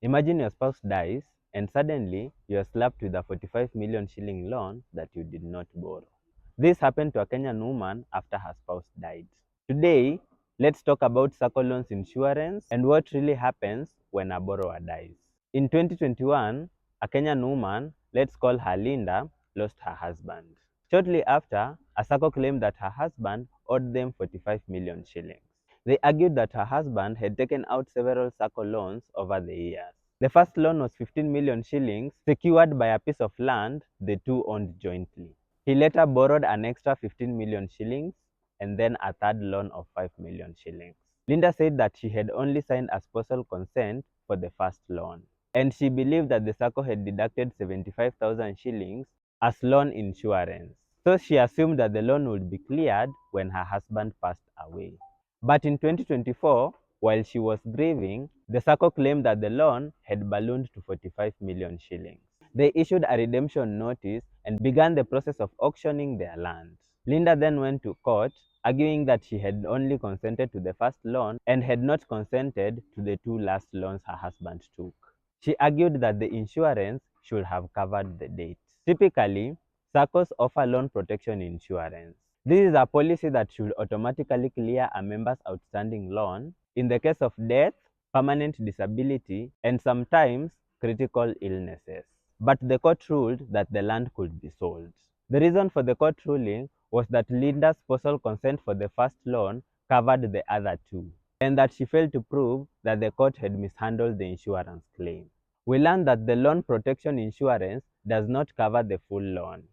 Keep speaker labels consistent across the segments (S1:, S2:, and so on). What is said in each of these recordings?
S1: Imagine your spouse dies and suddenly you are slapped with a 45 million shilling loan that you did not borrow. This happened to a Kenyan woman after her spouse died. Today, let's talk about SACCO loans insurance and what really happens when a borrower dies. In 2021, a Kenyan woman, let's call her Linda, lost her husband. Shortly after, a SACCO claimed that her husband owed them 45 million shillings. They argued that her husband had taken out several SACCO loans over the years. The first loan was 15 million shillings, secured by a piece of land the two owned jointly. He later borrowed an extra 15 million shillings and then a third loan of 5 million shillings. Linda said that she had only signed a spousal consent for the first loan, and she believed that the SACCO had deducted 75,000 shillings as loan insurance. So she assumed that the loan would be cleared when her husband passed away. But in 2024, while she was grieving, the SACCO claimed that the loan had ballooned to 45 million shillings. They issued a redemption notice and began the process of auctioning their land. Linda then went to court, arguing that she had only consented to the first loan and had not consented to the two last loans her husband took. She argued that the insurance should have covered the debt. Typically, SACCOs offer loan protection insurance. This is a policy that should automatically clear a member's outstanding loan in the case of death, permanent disability, and sometimes critical illnesses. But the court ruled that the land could be sold. The reason for the court ruling was that Linda's spousal consent for the first loan covered the other two, and that she failed to prove that the court had mishandled the insurance claim. We learned that the loan protection insurance does not cover the full loan,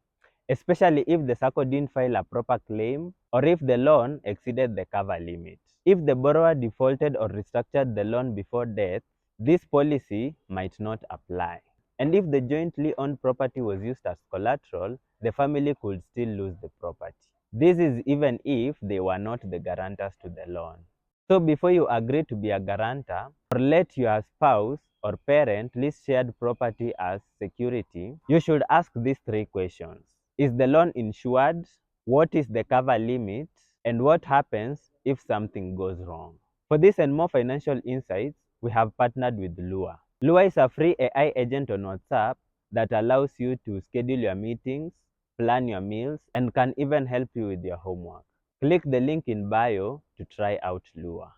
S1: especially if the SACCO didn't file a proper claim or if the loan exceeded the cover limit. If the borrower defaulted or restructured the loan before death, this policy might not apply. And if the jointly owned property was used as collateral, the family could still lose the property. This is even if they were not the guarantors to the loan. So before you agree to be a guarantor or let your spouse or parent list shared property as security, you should ask these three questions. Is the loan insured? What is the cover limit? And what happens if something goes wrong? For this and more financial insights, we have partnered with Lua. Lua is a free AI agent on WhatsApp that allows you to schedule your meetings, plan your meals, and can even help you with your homework. Click the link in bio to try out Lua.